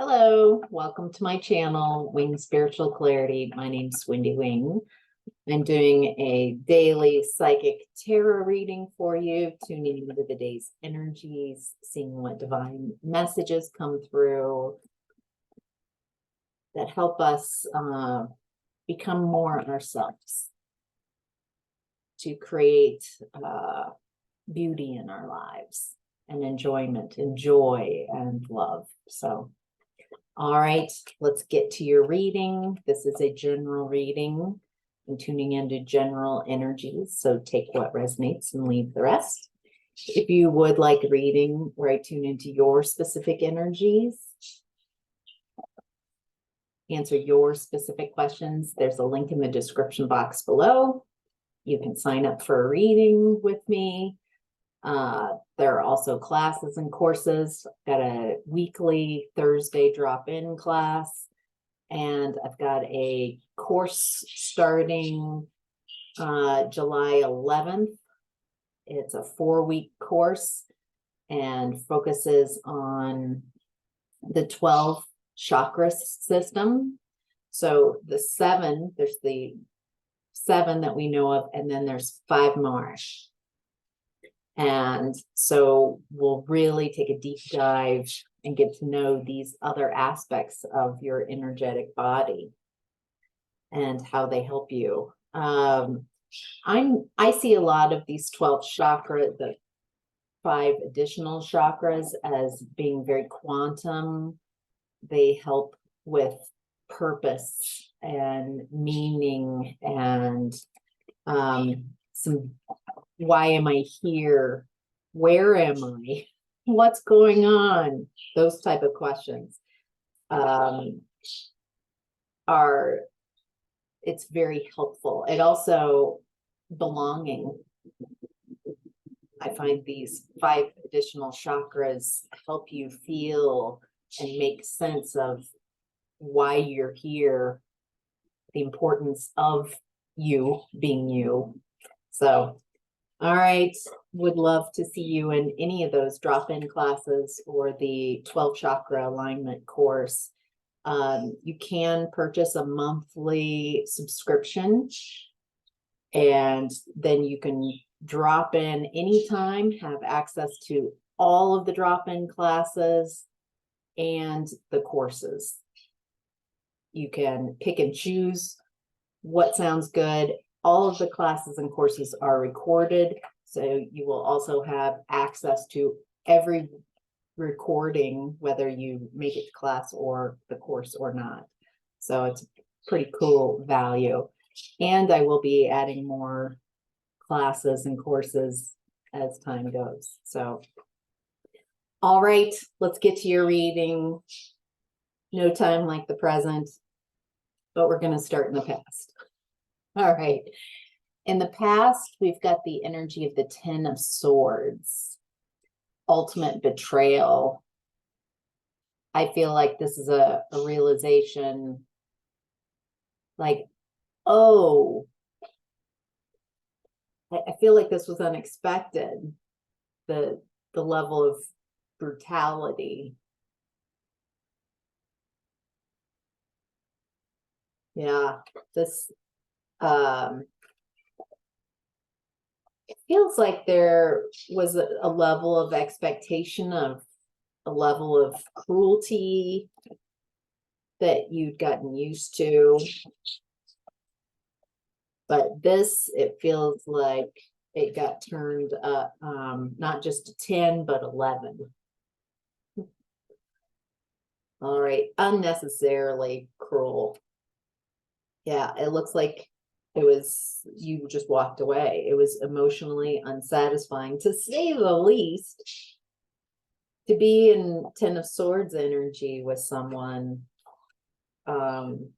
Hello, welcome to my channel, Wing Spiritual Clarity. My name's Wendy Wing. I'm doing a daily psychic tarot reading for you, tuning into the day's energies, seeing what divine messages come through that help us become more ourselves, to create beauty in our lives and enjoyment and joy and love. So all right, let's get to your reading. This is a general reading. I'm tuning into general energies, so take what resonates and leave the rest. If you would like a reading where I tune into your specific energies, answer your specific questions, there's a link in the description box below. You can sign up for a reading with me. There are also classes and courses. I've got a weekly Thursday drop-in class, and I've got a course starting July 11th. It's a 4-week course and focuses on the 12 chakra system. So there's the 7 that we know of, and then there's 5 more. And so we'll really take a deep dive and get to know these other aspects of your energetic body and how they help you. I see a lot of these 12 chakras, the 5 additional chakras, as being very quantum. They help with purpose and meaning and some why am I here? Where am I? What's going on? Those type of questions it's very helpful. It also belonging. I find these 5 additional chakras help you feel and make sense of why you're here, the importance of you being you. So all right, would love to see you in any of those drop-in classes or the 12 chakra alignment course. You can purchase a monthly subscription, and then you can drop in anytime, have access to all of the drop-in classes and the courses. You can pick and choose what sounds good. All of the classes and courses are recorded, so you will also have access to every recording, whether you make it to class or the course or not. So it's pretty cool value. And I will be adding more classes and courses as time goes. So, all right, let's get to your reading. No time like the present, but we're going to start in the past. All right. In the past, we've got the energy of the 10 of Swords, ultimate betrayal. I feel like this is a realization like, oh, I feel like this was unexpected, the level of brutality. Yeah, this it feels like there was a level of expectation of a level of cruelty that you'd gotten used to. But this, it feels like it got turned up, not just to 10, but 11. All right, unnecessarily cruel. Yeah, it looks like it was, you just walked away. It was emotionally unsatisfying, to say the least. To be in 10 of Swords energy with someone, I'm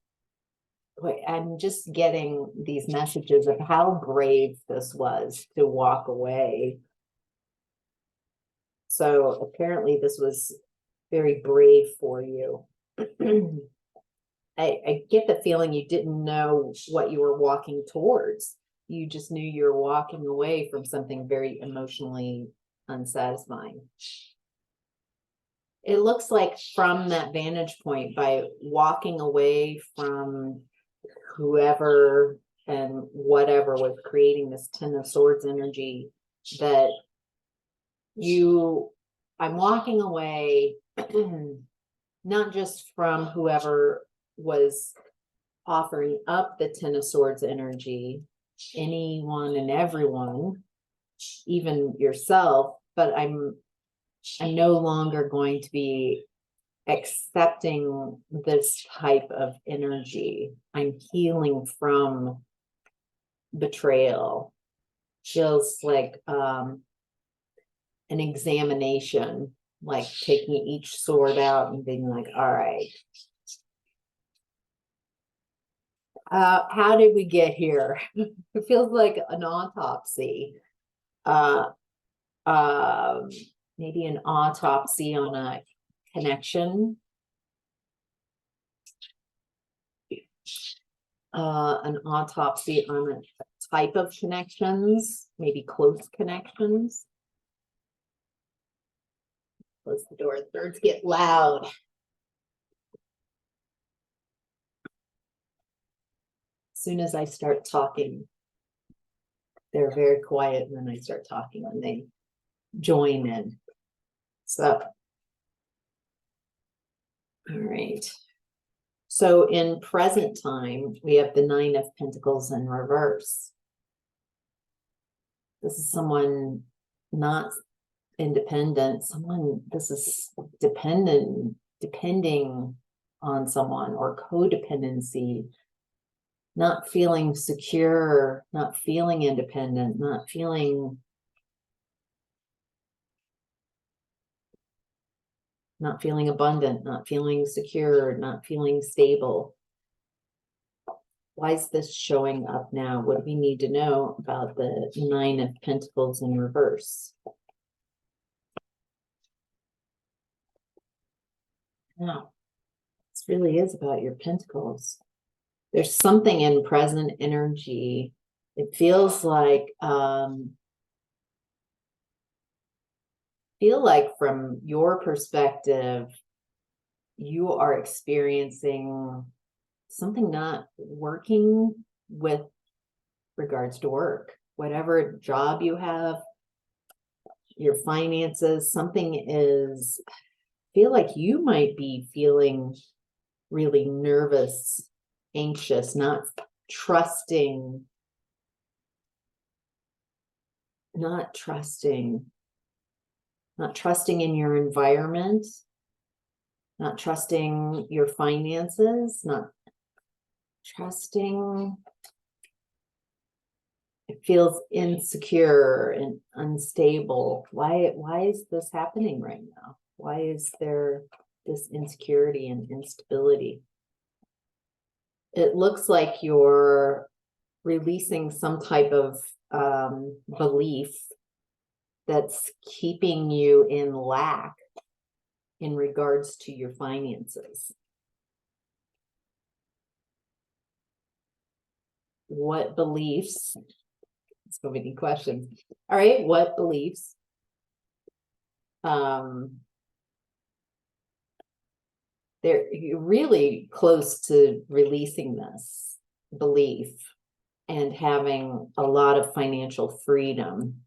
just getting these messages of how brave this was to walk away. So apparently this was very brave for you. I get the feeling you didn't know what you were walking towards. You just knew you were walking away from something very emotionally unsatisfying. it looks like from that vantage point, by walking away from whoever and whatever was creating this Ten of Swords energy, that I'm walking away not just from whoever was offering up the Ten of Swords energy, anyone and everyone, even yourself, but I'm no longer going to be accepting this type of energy. I'm healing from betrayal. Feels like an examination, like taking each sword out and being like, all right, how did we get here? It feels like an autopsy. Maybe an autopsy on a connection. An autopsy on a type of connections, maybe close connections. Close the door. Birds get loud. As soon as I start talking, they're very quiet, and then I start talking and they join in. So, all right. So in present time, we have the Nine of Pentacles in reverse. This is someone not independent, this is depending on someone, or codependency, not feeling secure, not feeling independent, not feeling abundant, not feeling secure, not feeling stable. Why is this showing up now? What do we need to know about the Nine of Pentacles in reverse? Now, this really is about your Pentacles. There's something in present energy. It feels like, from your perspective, you are experiencing something not working with regards to work. Whatever job you have, your finances, feel like you might be feeling really nervous, anxious, not trusting in your environment, not trusting your finances, not trusting. It feels insecure and unstable. Why is this happening right now? Why is there this insecurity and instability? It looks like you're releasing some type of belief that's keeping you in lack in regards to your finances. What beliefs? So many questions. All right, what beliefs? You're really close to releasing this belief and having a lot of financial freedom.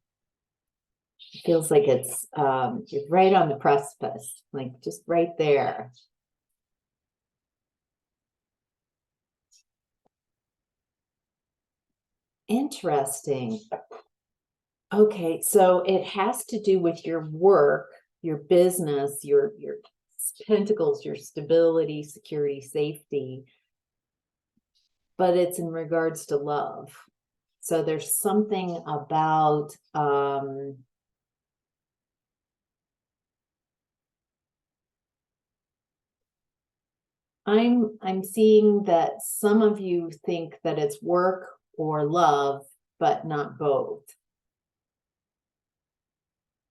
It feels like it's you're right on the precipice, like just right there. Interesting. Okay, so it has to do with your work, your business, your pentacles, your stability, security, safety, but it's in regards to love. So there's something about I'm seeing that some of you think that it's work or love, but not both.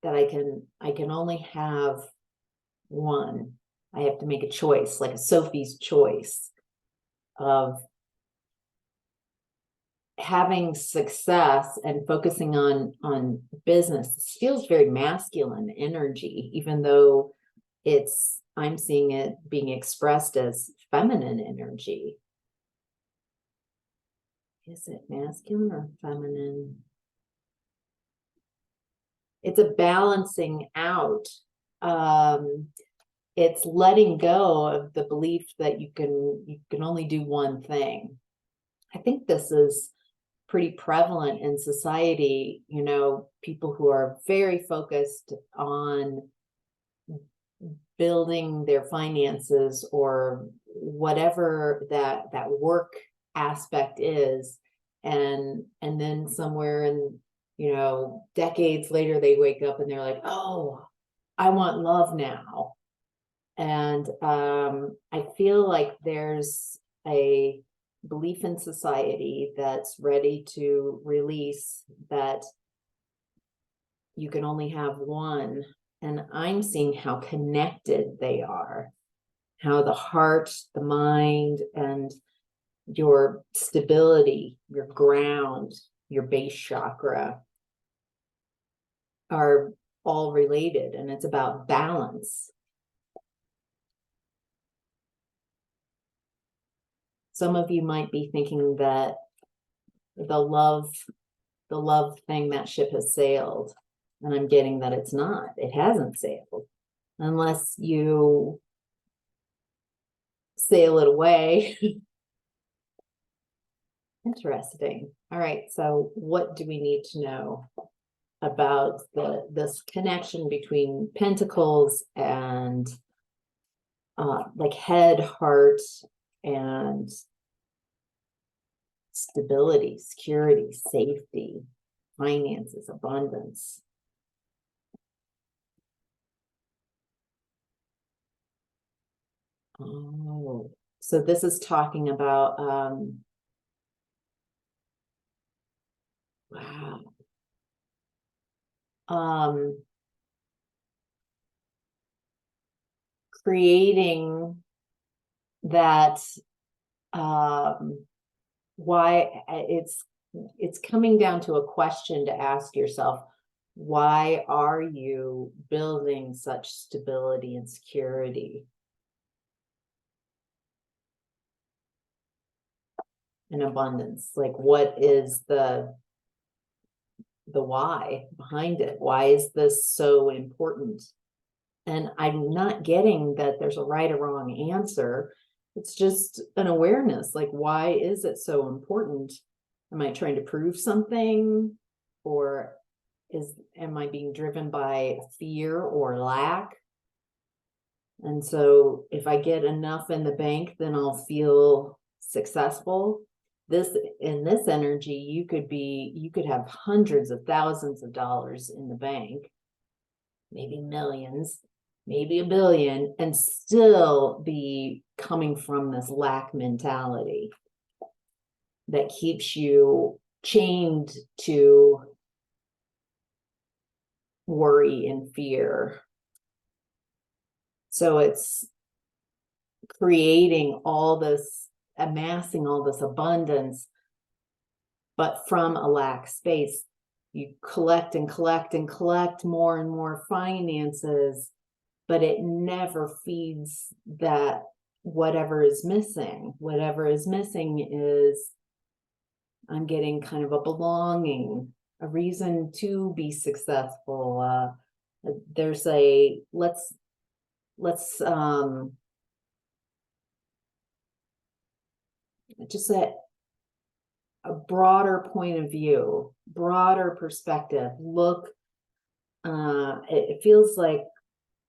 That I can only have one. I have to make a choice, like a Sophie's choice of having success and focusing on business. This feels very masculine energy, even though I'm seeing it being expressed as feminine energy. Is it masculine or feminine? It's a balancing out. It's letting go of the belief that you can only do one thing. I think this is pretty prevalent in society, people who are very focused on building their finances or whatever that work aspect is, and then somewhere in decades later they wake up and they're like, oh, I want love now. And I feel like there's a belief in society that's ready to release that you can only have one. And I'm seeing how connected they are, how the heart, the mind, and your stability, your ground, your base chakra are all related, and it's about balance. Some of you might be thinking that the love thing, that ship has sailed. And I'm getting that it's not. It hasn't sailed. Unless you sail it away. Interesting. All right. So what do we need to know about this connection between pentacles and like head, heart, and stability, security, safety, finances, abundance? Oh, so this is talking about wow. Creating that why it's coming down to a question to ask yourself, why are you building such stability and security and abundance? Like, what is the why behind it? Why is this so important? And I'm not getting that there's a right or wrong answer. It's just an awareness. Like, why is it so important? Am I trying to prove something? Or am I being driven by fear or lack? And so if I get enough in the bank, then I'll feel successful. In this energy, you could have hundreds of thousands of dollars in the bank, maybe millions, maybe $1 billion, and still be coming from this lack mentality that keeps you chained to worry and fear. So it's creating all this, amassing all this abundance, but from a lack space. You collect and collect and collect more and more finances, but it never feeds that whatever is missing. Whatever is missing is I'm getting kind of a belonging, a reason to be successful. There's a let's just a broader point of view, broader perspective. Look, it feels like,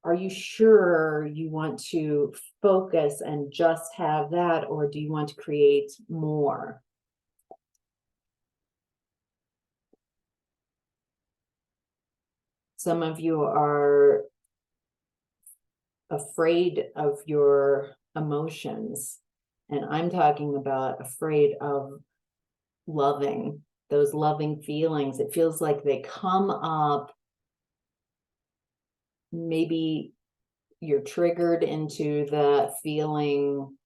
are you sure you want to focus and just have that, or do you want to create more? Some of you are afraid of your emotions, and I'm talking about afraid of loving, those loving feelings. It feels like they come up. Maybe you're triggered into that feeling.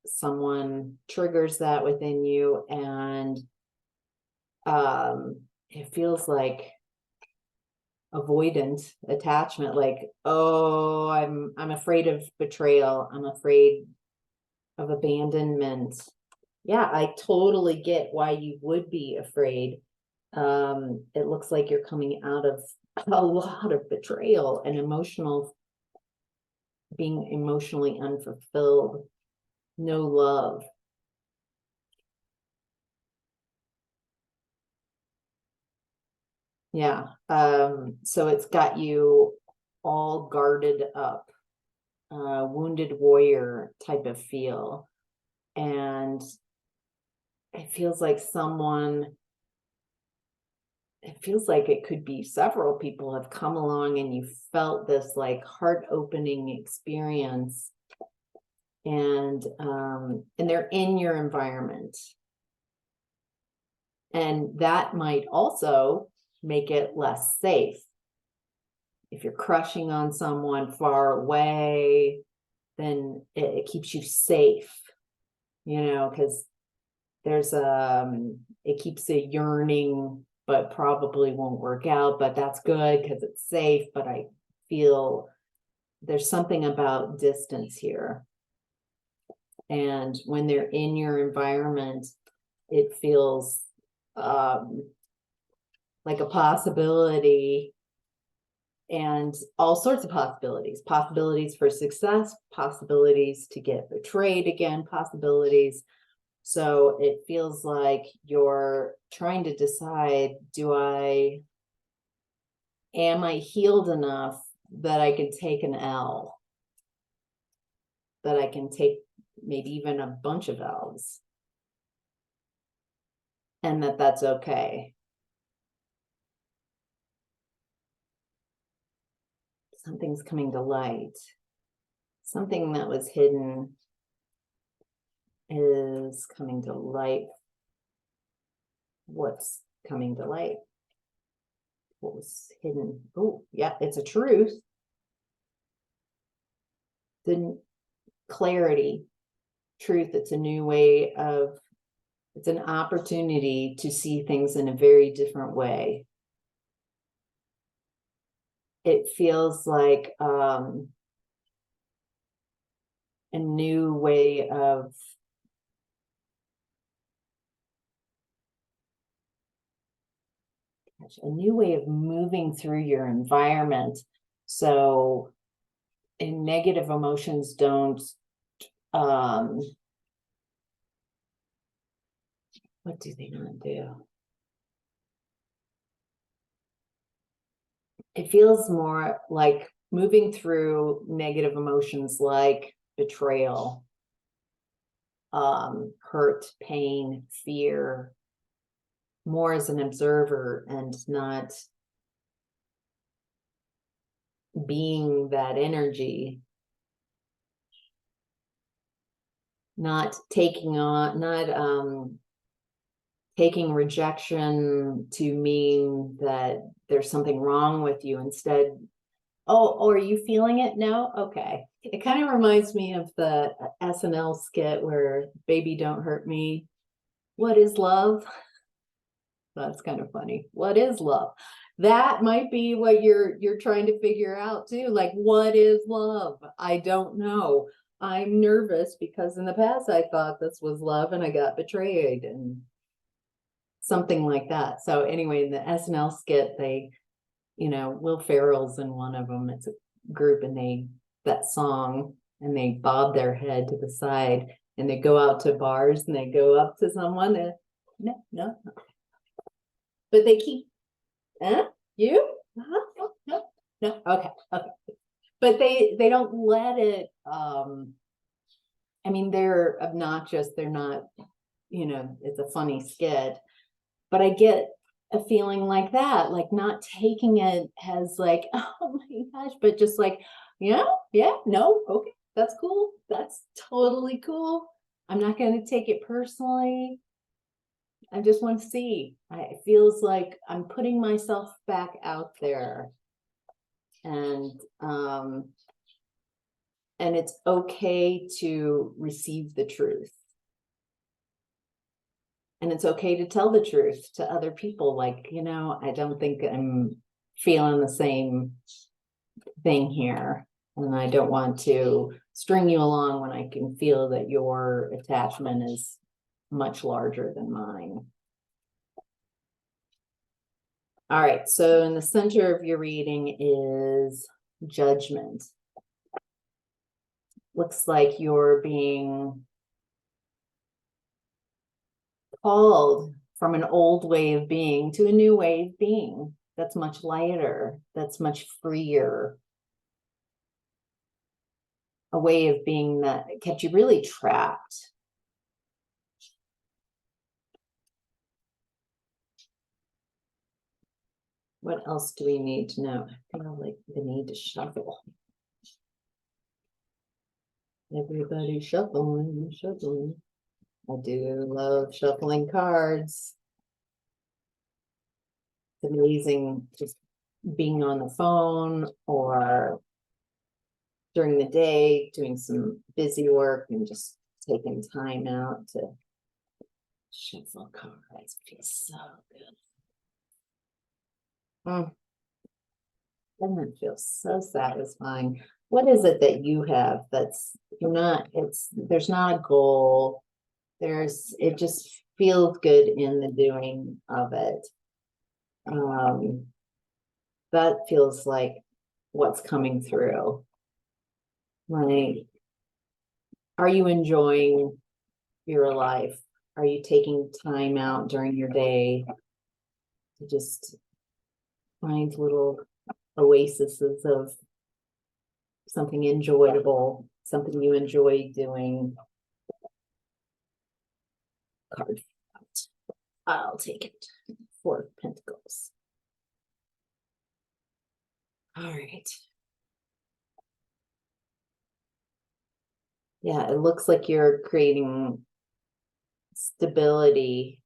Someone triggers that within you, and it feels like avoidant attachment, like, oh, I'm afraid of betrayal, I'm afraid of abandonment. Yeah, I totally get why you would be afraid. It looks like you're coming out of a lot of betrayal and being emotionally unfulfilled, no love. Yeah. So it's got you all guarded up, wounded warrior type of feel. And it feels like it could be several people have come along and you felt this like heart opening experience, and they're in your environment. And that might also make it less safe. If you're crushing on someone far away, then it keeps you safe, because there's it keeps a yearning, but probably won't work out, but that's good because it's safe. But I feel there's something about distance here. And when they're in your environment, it feels like a possibility, and all sorts of possibilities for success, possibilities to get betrayed again, possibilities. So it feels like you're trying to decide, am I healed enough that I can take an L, that I can take maybe even a bunch of L's, and that's okay. Something's coming to light. Something that was hidden is coming to light. What's coming to light? What was hidden? Oh, yeah, it's a truth. The clarity, truth. It's a new way it's an opportunity to see things in a very different way. It feels like a new way of moving through your environment. So and negative emotions don't what do they not do? It feels more like moving through negative emotions like betrayal, hurt, pain, fear, more as an observer and not being that energy, not taking rejection to mean that there's something wrong with you. Instead, oh, are you feeling it? No? Okay. It kind of reminds me of the SNL skit where Baby Don't Hurt Me. What is love? That's kind of funny. What is love? That might be what you're trying to figure out too. Like, what is love? I don't know. I'm nervous because in the past I thought this was love and I got betrayed and something like that. So anyway, in the SNL skit, they, Will Ferrell's in one of them. It's a group and that song, and they bob their head to the side and they go out to bars and they go up to someone and no. But they keep, you? No, okay. But they don't let it, they're obnoxious. They're not, it's a funny skit, but I get a feeling like that, like not taking it as like, oh my gosh, but just like, yeah, no, okay, that's cool. That's totally cool. I'm not going to take it personally. I just want to see. It feels like I'm putting myself back out there, and it's okay to receive the truth, and it's okay to tell the truth to other people. Like, I don't think I'm feeling the same thing here. And I don't want to string you along when I can feel that your attachment is much larger than mine. All right, so in the center of your reading is judgment. Looks like you're being called from an old way of being to a new way of being that's much lighter, that's much freer. A way of being that kept you really trapped. What else do we need to know? I feel like the need to shuffle. Everybody shuffling, shuffling. I do love shuffling cards. It's amazing just being on the phone or during the day, doing some busy work and just taking time out to shuffle cards. It feels so good. Doesn't it feel so satisfying? What is it that you have that's you're not, there's not a goal. It just feels good in the doing of it. That feels like what's coming through. Like, are you enjoying your life? Are you taking time out during your day to just find little oases of something enjoyable, something you enjoy doing? Card. I'll take it. 4 of Pentacles. All right. Yeah, it looks like you're creating stability.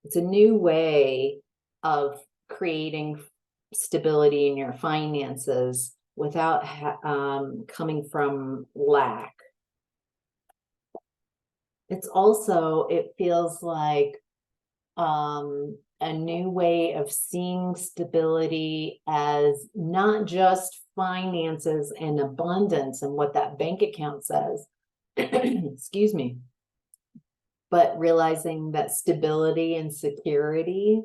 It's a new way of creating stability in your finances without coming from lack. It's also, it feels like a new way of seeing stability as not just finances and abundance and what that bank account says, excuse me, but realizing that stability and security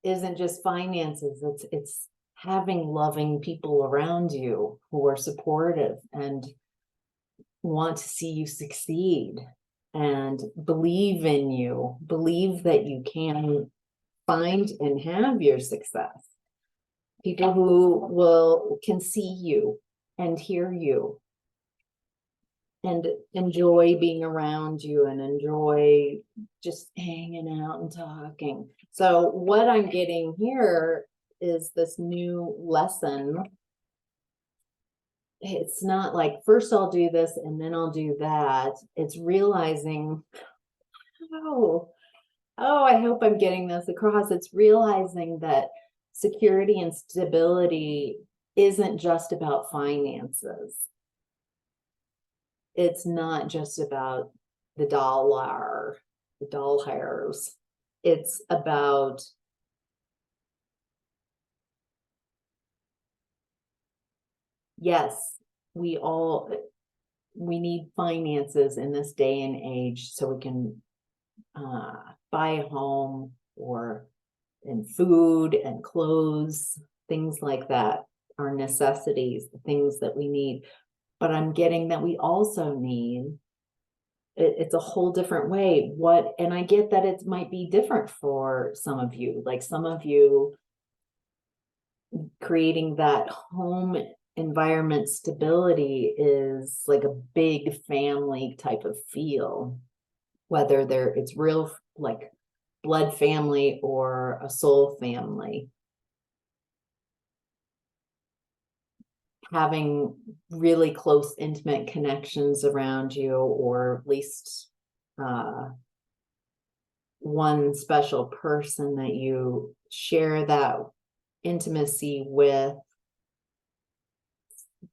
isn't just finances, it's having loving people around you who are supportive and want to see you succeed and believe in you, believe that you can find and have your success. People who can see you and hear you and enjoy being around you and enjoy just hanging out and talking. So what I'm getting here is this new lesson. It's not like first I'll do this and then I'll do that. It's realizing, oh, I hope I'm getting this across. It's realizing that security and stability isn't just about finances. It's not just about the dollars. It's about yes, we need finances in this day and age so we can buy a home or in food and clothes, things like that are necessities, the things that we need. But I'm getting that we also need, it's a whole different way. And I get that it might be different for some of you, like some of you creating that home environment stability is like a big family type of feel, whether it's real like blood family or a soul family. Having really close, intimate connections around you, or at least one special person that you share that intimacy with,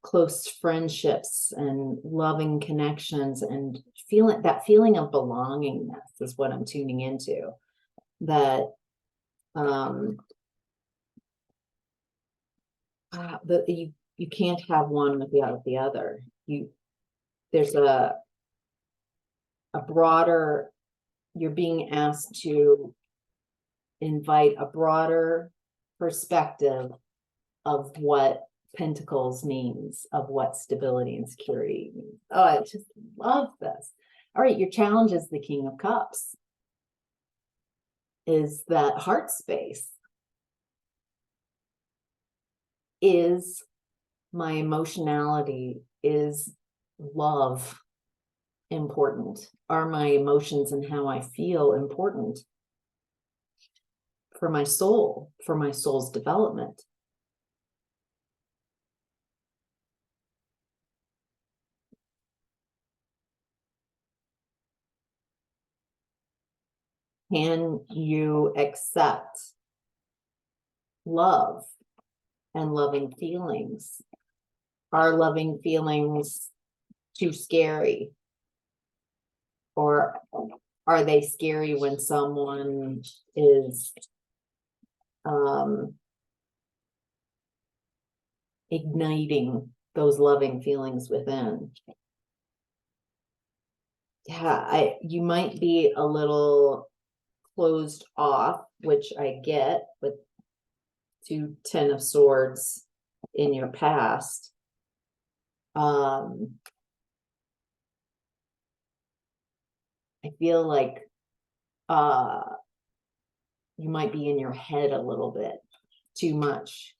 close friendships and loving connections, and that feeling of belongingness is what I'm tuning into. That You can't have one without the other. There's a broader, you're being asked to invite a broader perspective of what Pentacles means, of what stability and security means. Oh, I just love this. All right, your challenge is the King of Cups. Is that heart space? Is my emotionality, is love important? Are my emotions and how I feel important for my soul, for my soul's development? Can you accept love and loving feelings? Are loving feelings too scary? Or are they scary when someone is igniting those loving feelings within? Yeah, you might be a little closed off, which I get with 2 10 of Swords in your past. I feel like you might be in your head a little bit too much,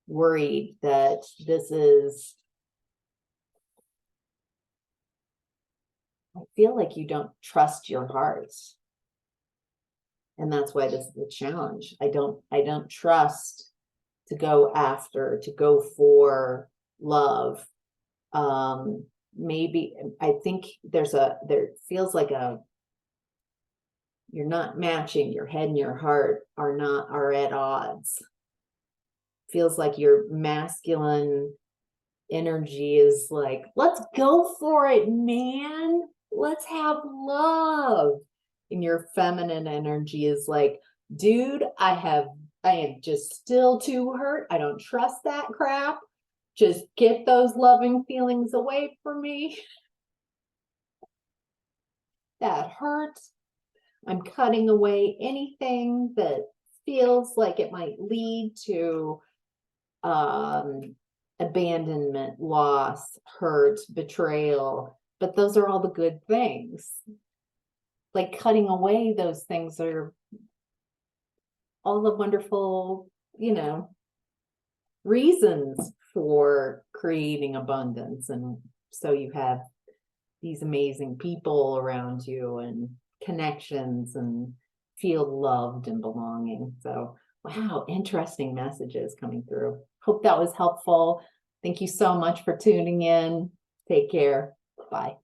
worried that this is, I feel like you don't trust your heart. And that's why this is a challenge. I don't trust to go after, to go for love. Maybe I think there feels like you're not matching. Your head and your heart are at odds. Feels like your masculine energy is like, let's go for it, man. Let's have love. And your feminine energy is like, dude, I am just still too hurt. I don't trust that crap. Just get those loving feelings away from me. That hurts. I'm cutting away anything that feels like it might lead to abandonment, loss, hurt, betrayal. But those are all the good things. Like cutting away those things are all the wonderful, reasons for creating abundance. And so you have these amazing people around you and connections and feel loved and belonging. So, wow, interesting messages coming through. Hope that was helpful. Thank you so much for tuning in. Take care. Bye.